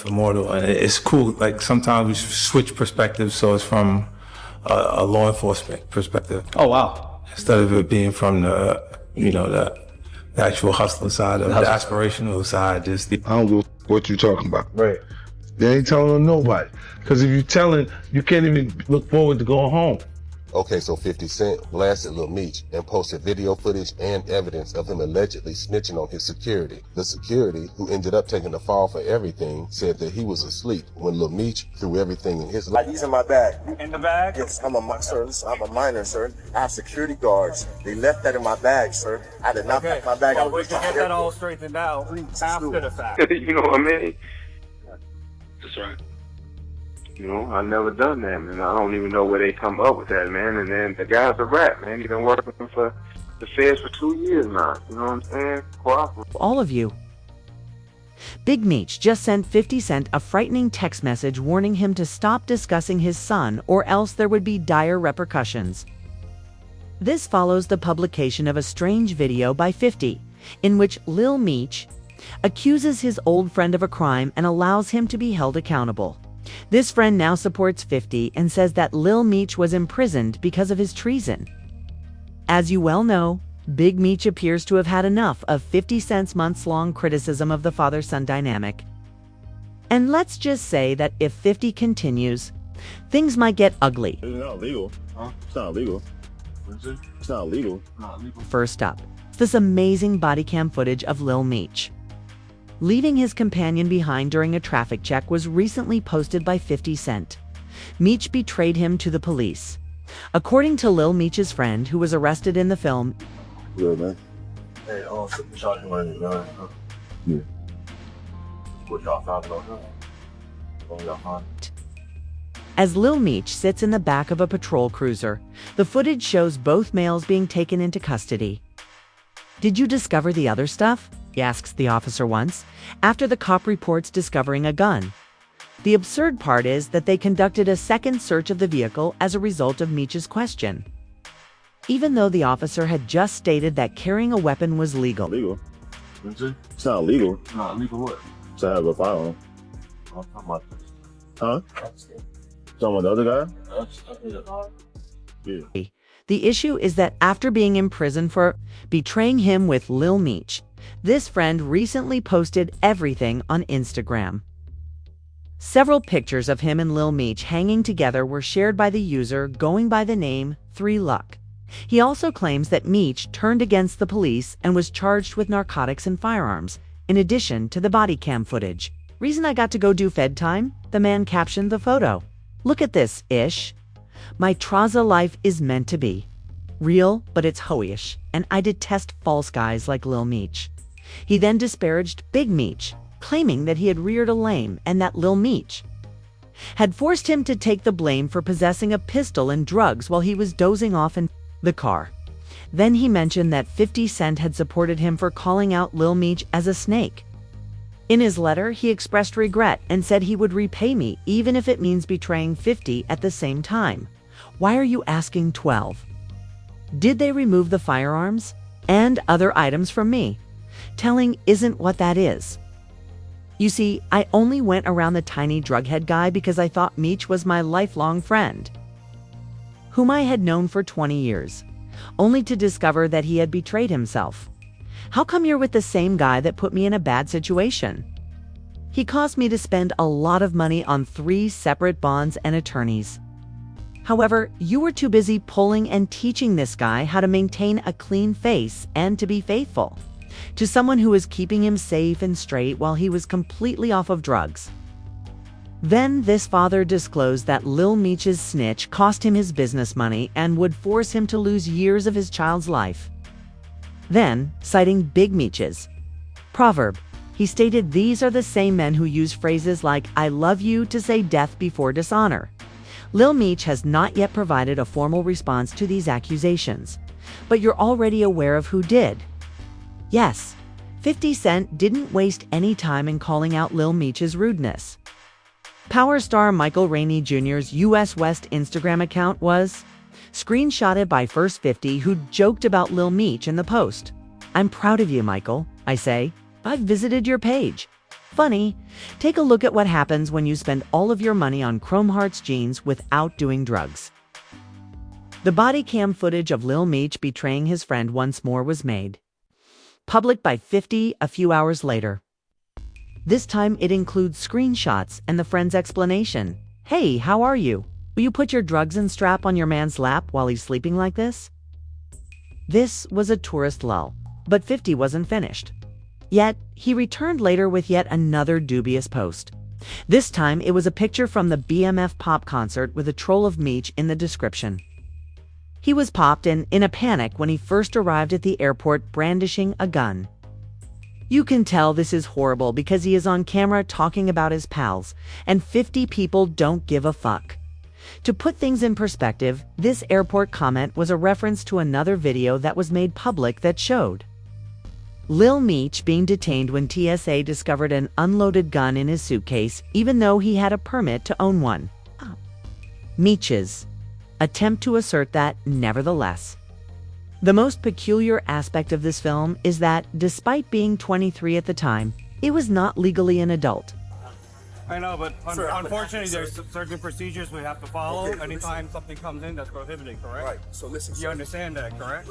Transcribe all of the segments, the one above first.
Immortal, and it's cool. Like sometimes we switch perspectives, so it's from a law enforcement perspective. Oh wow! Instead of it being from the, the actual hustler side, of the aspirational side. Just I don't know what you're talking about. Right. They ain't telling on nobody. Because if you're telling, you can't even look forward to going home. Okay, so 50 Cent blasted Lil Meech and posted video footage and evidence of him allegedly snitching on his security. The security, who ended up taking the fall for everything, said that he was asleep when Lil Meech threw everything in his life. These in my bag. In the bag? Yes, I'm a minor, sir. I have security guards. They left that in my bag, sir. I did not pack my bag. Well, we can get that all straightened out after the fact. You know what I mean? That's right. I never done that, man. I don't even know where they come up with that, man. And then the guy's a rat, man. He's been working for the feds for 2 years now. You know what I'm saying? Cooperate. All of you. Big Meech just sent 50 Cent a frightening text message warning him to stop discussing his son or else there would be dire repercussions. This follows the publication of a strange video by 50, in which Lil Meech accuses his old friend of a crime and allows him to be held accountable. This friend now supports 50 and says that Lil Meech was imprisoned because of his treason. As you well know, Big Meech appears to have had enough of 50 Cent's months-long criticism of the father-son dynamic. And let's just say that if 50 continues, things might get ugly. It's not legal. Huh? It's not legal. It's not legal. First up, this amazing body cam footage of Lil Meech. Leaving his companion behind during a traffic check was recently posted by 50 Cent. Meech betrayed him to the police. According to Lil Meech's friend, who was arrested in the film, Yeah, man. Hey, shot him running gun. Yeah. What y'all found about him? What y'all found? as Lil Meech sits in the back of a patrol cruiser, the footage shows both males being taken into custody. "Did you discover the other stuff?" he asks the officer once, after the cop reports discovering a gun. The absurd part is that they conducted a second search of the vehicle as a result of Meech's question, even though the officer had just stated that carrying a weapon was legal. Legal? It's not illegal. Not legal what? To have a firearm. I'm talking about this. Huh? Talking about the other guy? Yeah. The issue is that after being imprisoned for betraying him with Lil Meech, this friend recently posted everything on Instagram. Several pictures of him and Lil Meech hanging together were shared by the user going by the name 3Luck. He also claims that Meech turned against the police and was charged with narcotics and firearms, in addition to the body cam footage. "Reason I got to go do Fed time?" the man captioned the photo. "Look at this, ish. My Traza life is meant to be. Real, but it's hoish, and I detest false guys like Lil Meech." He then disparaged Big Meech, claiming that he had reared a lame and that Lil Meech had forced him to take the blame for possessing a pistol and drugs while he was dozing off in the car. Then he mentioned that 50 Cent had supported him for calling out Lil Meech as a snake. In his letter, he expressed regret and said he would repay me even if it means betraying 50 at the same time. Why are you asking 12? Did they remove the firearms and other items from me? Telling isn't what that is. You see, I only went around the tiny drughead guy because I thought Meech was my lifelong friend, whom I had known for 20 years, only to discover that he had betrayed himself. How come you're with the same guy that put me in a bad situation? He caused me to spend a lot of money on 3 separate bonds and attorneys. However, you were too busy pulling and teaching this guy how to maintain a clean face and to be faithful to someone who was keeping him safe and straight while he was completely off of drugs. Then this father disclosed that Lil Meech's snitch cost him his business money and would force him to lose years of his child's life. Then, citing Big Meech's proverb, he stated these are the same men who use phrases like "I love you" to say death before dishonor. Lil Meech has not yet provided a formal response to these accusations, but you're already aware of who did. Yes, 50 Cent didn't waste any time in calling out Lil Meech's rudeness. Power star Michael Rainey Jr.'s US West Instagram account was screenshotted by First 50, who joked about Lil Meech in the post. "I'm proud of you, Michael," I say. "I've visited your page. Funny, take a look at what happens when you spend all of your money on Chrome Hearts jeans without doing drugs. The body cam footage of Lil Meech betraying his friend once more was made public by 50 a few hours later. This time it includes screenshots and the friend's explanation. "Hey, how are you? Will you put your drugs and strap on your man's lap while he's sleeping like this?" This was a tourist lull, but 50 wasn't finished. Yet, he returned later with yet another dubious post. This time, it was a picture from the BMF pop concert with a troll of Meech in the description. He was popped and in a panic when he first arrived at the airport brandishing a gun. You can tell this is horrible because he is on camera talking about his pals, and 50 people don't give a fuck. To put things in perspective, this airport comment was a reference to another video that was made public that showed Lil Meech being detained when TSA discovered an unloaded gun in his suitcase, even though he had a permit to own one. Meech's attempt to assert that, nevertheless. The most peculiar aspect of this film is that, despite being 23 at the time, it was not legally an adult. I know, but unfortunately, there's certain procedures we have to follow anytime something comes in that's prohibiting, correct? Right. So listen, You sir. understand that, correct?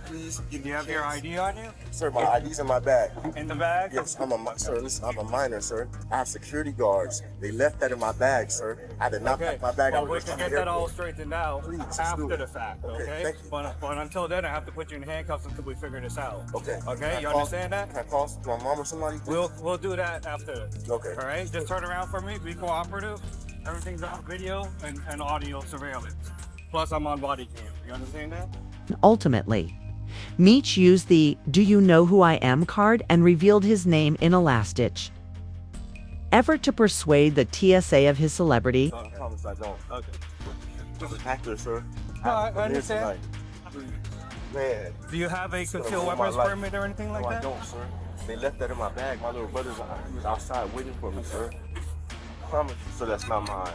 Please Do you have your ID on you? Sir, my ID's in my bag. In the bag? Yes, sir, listen, I'm a minor, sir. I have security guards. They left that in my bag, sir. I did not Okay. pack my bag. Well, we can get that all straightened out Please, after do it. the fact, Okay, okay? thank you. But until then, I have to put you in handcuffs until we figure this out. Okay. Okay, Can you I call- understand that? Can I call my mom or somebody? We'll do that after. Okay. All right, just turn around for me. Be cooperative. Everything's on video and audio surveillance. Plus, I'm on body cam. You understand that? Ultimately, Meech used the "Do you know who I am" card and revealed his name in a last-ditch effort to persuade the TSA of his celebrity. I promise I don't. Okay. This is actor, sir. No, I have to understand. tonight. Man. Do you have a concealed ruin my weapons life. permit or anything like No, I that? don't, sir. They left that in my bag. My little brother's he was outside waiting for me, sir. I promise you, sir, that's not mine.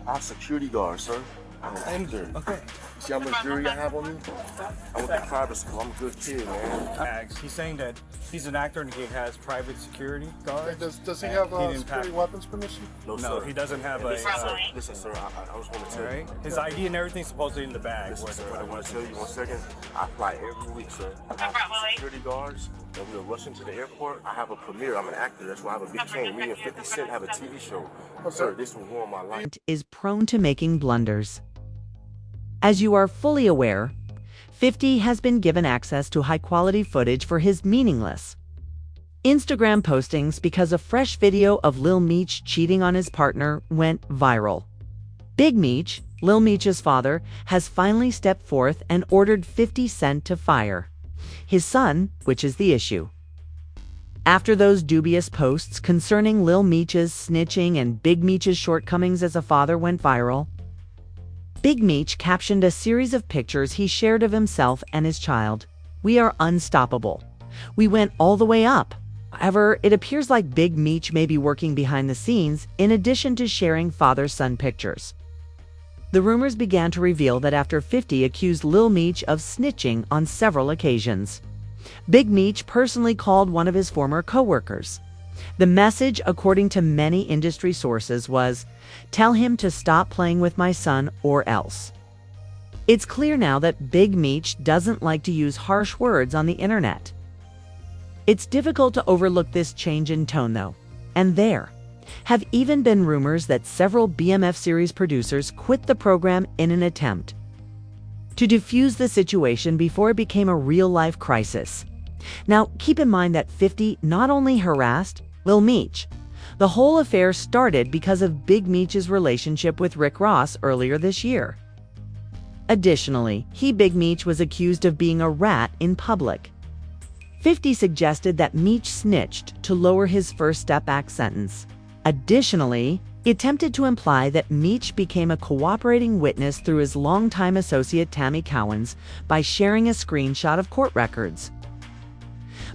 I have security guards, sir. I'm an actor. Okay. See how much jewelry I have on me? I went to private school. I'm a good kid, man. He's saying that he's an actor and he has private security guards. Does he and have he didn't security pack- weapons permission? No, No, sir. he doesn't have And a. listen, sir, I was going to tell All you. right. His ID and everything's supposedly in the bag. Listen, where sir, the- I want to tell you 1 second. I fly every week, sir. I have security guards. And we are rushing to the airport. I have a premiere. I'm an actor. That's why I have a big chain. Me and 50 Cent have a TV show. Sir, this will ruin my life. Is prone to making blunders. As you are fully aware, 50 has been given access to high-quality footage for his meaningless Instagram postings because a fresh video of Lil Meech cheating on his partner went viral. Big Meech, Lil Meech's father, has finally stepped forth and ordered 50 Cent to fire his son, which is the issue. After those dubious posts concerning Lil Meech's snitching and Big Meech's shortcomings as a father went viral, Big Meech captioned a series of pictures he shared of himself and his child. "We are unstoppable. We went all the way up." However, it appears like Big Meech may be working behind the scenes in addition to sharing father-son pictures. The rumors began to reveal that after 50 accused Lil Meech of snitching on several occasions, Big Meech personally called one of his former co-workers. The message, according to many industry sources, was, "Tell him to stop playing with my son or else." It's clear now that Big Meech doesn't like to use harsh words on the internet. It's difficult to overlook this change in tone, though, and there have even been rumors that several BMF series producers quit the program in an attempt to defuse the situation before it became a real-life crisis. Now, keep in mind that 50 not only harassed Lil Meech, the whole affair started because of Big Meech's relationship with Rick Ross earlier this year. Additionally, Big Meech was accused of being a rat in public. 50 suggested that Meech snitched to lower his First Step Act sentence. Additionally, he attempted to imply that Meech became a cooperating witness through his longtime associate Tammy Cowens by sharing a screenshot of court records.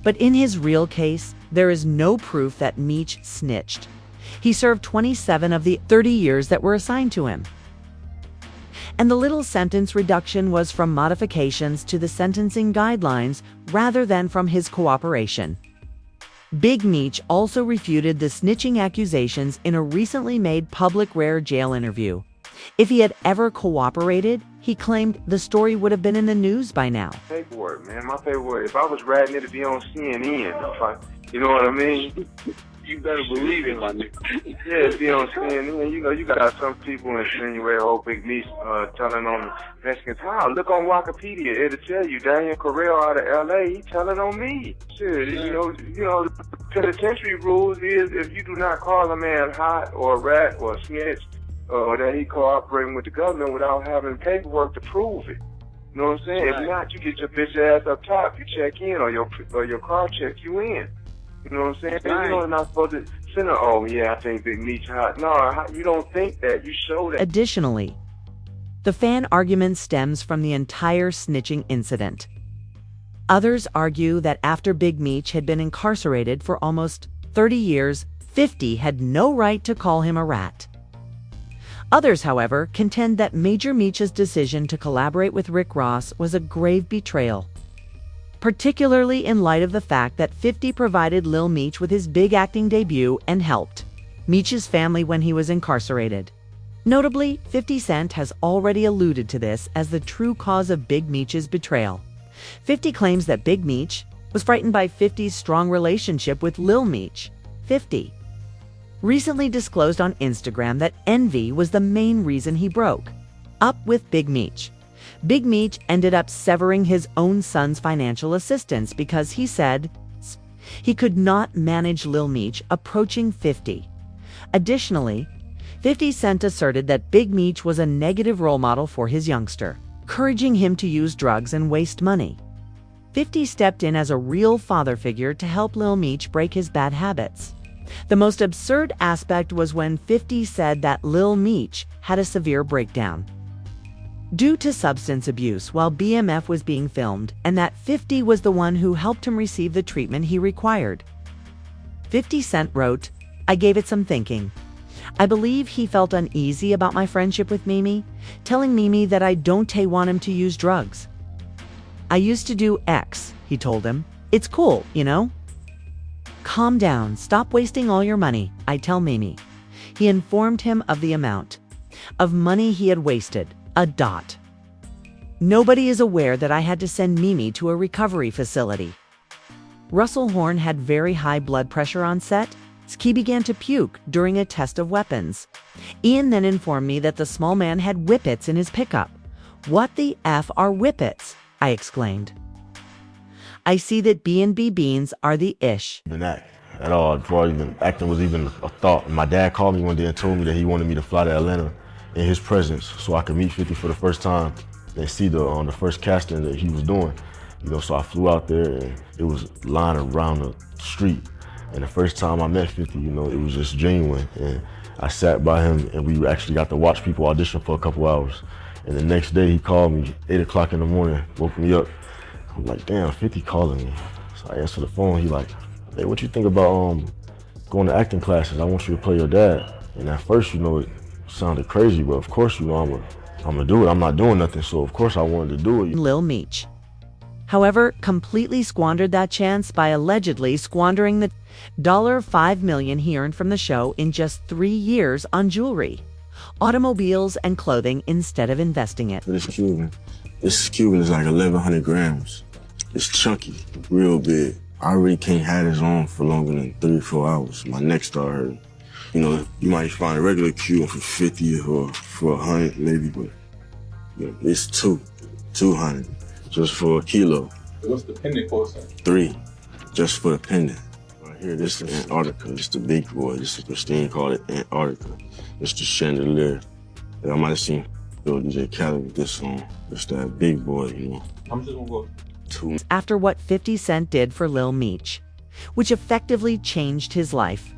But in his real case, there is no proof that Meech snitched. He served 27 of the 30 years that were assigned to him. And the little sentence reduction was from modifications to the sentencing guidelines rather than from his cooperation. Big Meech also refuted the snitching accusations in a recently made public rare jail interview. If he had ever cooperated, he claimed the story would have been in the news by now. Paperwork, man. My paperwork. If I was ratting it to be on CNN, you know what I mean? You better believe it, my nigga. Yeah, it'd be on CNN. You know, you got some people insinuate, oh, Big Meech telling on the Mexicans. How? Look on Wikipedia. It'll tell you. Daniel Correll out of L.A., he telling on me. Shit, you know, penitentiary rules is if you do not call a man hot or a rat or a snitch, or that he cooperating with the government without having paperwork to prove it. You know what I'm saying? Right. If not, you get your bitch ass up top, you check in, or your car check you in. You know what I'm saying? Right. You know, you're not supposed to send her, oh yeah, I think Big Meech hot. No, you don't think that. You show that. Additionally, the fan argument stems from the entire snitching incident. Others argue that after Big Meech had been incarcerated for almost 30 years, 50 had no right to call him a rat. Others, however, contend that Major Meech's decision to collaborate with Rick Ross was a grave betrayal, particularly in light of the fact that 50 provided Lil Meech with his big acting debut and helped Meech's family when he was incarcerated. Notably, 50 Cent has already alluded to this as the true cause of Big Meech's betrayal. 50 claims that Big Meech was frightened by 50's strong relationship with Lil Meech. 50 recently disclosed on Instagram that envy was the main reason he broke up with Big Meech. Big Meech ended up severing his own son's financial assistance because he said he could not manage Lil Meech approaching 50. Additionally, 50 Cent asserted that Big Meech was a negative role model for his youngster, encouraging him to use drugs and waste money. 50 stepped in as a real father figure to help Lil Meech break his bad habits. The most absurd aspect was when 50 said that Lil Meech had a severe breakdown due to substance abuse while BMF was being filmed, and that 50 was the one who helped him receive the treatment he required. 50 Cent wrote, "I gave it some thinking. I believe he felt uneasy about my friendship with Mimi, telling Mimi that I don't want him to use drugs. I used to do X, he told him. It's cool, you know? Calm down, stop wasting all your money, I tell Mimi." He informed him of the amount of money he had wasted, a dot. "Nobody is aware that I had to send Mimi to a recovery facility." Russell Horn had very high blood pressure on set. He began to puke during a test of weapons. Ian then informed me that the small man had whippets in his pickup. "What the F are whippets?" I exclaimed. I see that B&B beans are the ish. Didn't act at all before even acting was even a thought. My dad called me one day and told me that he wanted me to fly to Atlanta in his presence so I could meet 50 for the first time and see the first casting that he was doing. You know, so I flew out there and it was lined around the street. And the first time I met 50, you know, it was just genuine. And I sat by him and we actually got to watch people audition for a couple hours. And the next day he called me 8 o'clock in the morning, woke me up. I'm like, damn, 50 calling me. So I answered the phone. He like, hey, what you think about going to acting classes? I want you to play your dad. And at first, you know, it sounded crazy, but of course, you know, I'm gonna do it. I'm not doing nothing, so of course I wanted to do it. Lil Meech, however, completely squandered that chance by allegedly squandering the $5 million he earned from the show in just 3 years on jewelry, automobiles, and clothing instead of investing it. This Cuban is like 1,100 grams. It's chunky, real big. I really can't have this on for longer than 3 or 4 hours. My neck started hurting. You know, you might find a regular Cuban for 50 or for 100 maybe, but you know, it's 200 just for a kilo. What's the pendant cost? 3, just for the pendant. Right here, this is Antarctica. This is the big boy. This is Christine called it Antarctica. This is the chandelier that I might have seen DJ Khaled with this song. It's that big boy, you know. I'm just gonna go 2. After what 50 Cent did for Lil Meech, which effectively changed his life,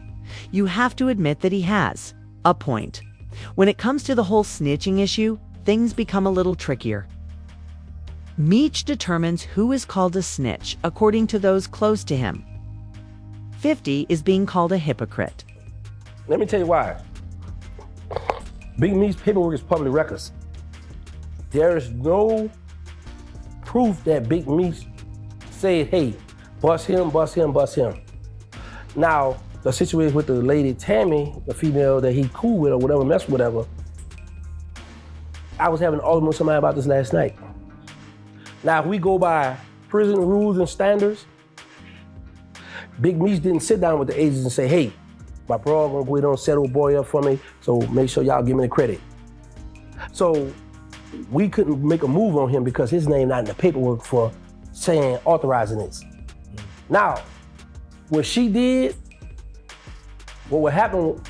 you have to admit that he has a point. When it comes to the whole snitching issue, things become a little trickier. Meech determines who is called a snitch according to those close to him. 50 is being called a hypocrite. Let me tell you why. Big Meech's paperwork is public records. There is no proof that Big Meech said, hey, bust him, bust him, bust him. Now, the situation with the lady Tammy, the female that he cool with or whatever, mess with whatever, I was having an argument with somebody about this last night. Now, if we go by prison rules and standards, Big Meech didn't sit down with the agents and say, hey, my bro gonna go ahead and settle a boy up for me, so make sure y'all give me the credit. So we couldn't make a move on him because his name not in the paperwork for saying, authorizing this. Now, what she did, what would happen,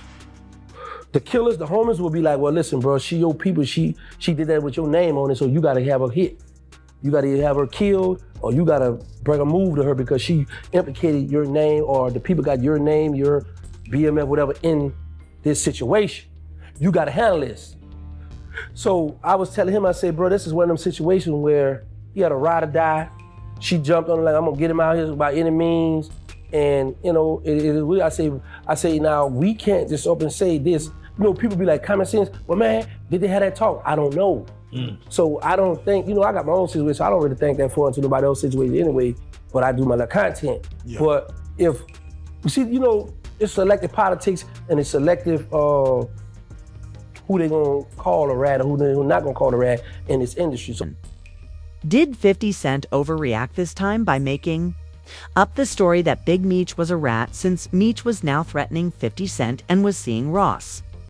the killers, the homies would be like, well, listen, bro, she your people, she did that with your name on it, so you gotta have her hit. You gotta either have her killed or you gotta bring a move to her because she implicated your name or the people got your name, your BMF, whatever, in this situation. You gotta handle this. So I was telling him, I said, bro, this is one of them situations where he had a ride or die. She jumped on it like, I'm gonna get him out here by any means. And you know, I say now, we can't just up and say this. You know, people be like, common sense, well man, did they have that talk? I don't know. So I don't think, you know, I got my own situation, so I don't really think that far into nobody else's situation anyway, but I do my content. Yeah. But if, you see, you know, it's selective politics and it's selective who they gonna call a rat or who they not gonna call a rat in this industry. So. Did 50 Cent overreact this time by making up the story that Big Meech was a rat since Meech was now threatening 50 Cent and was seeing Ross?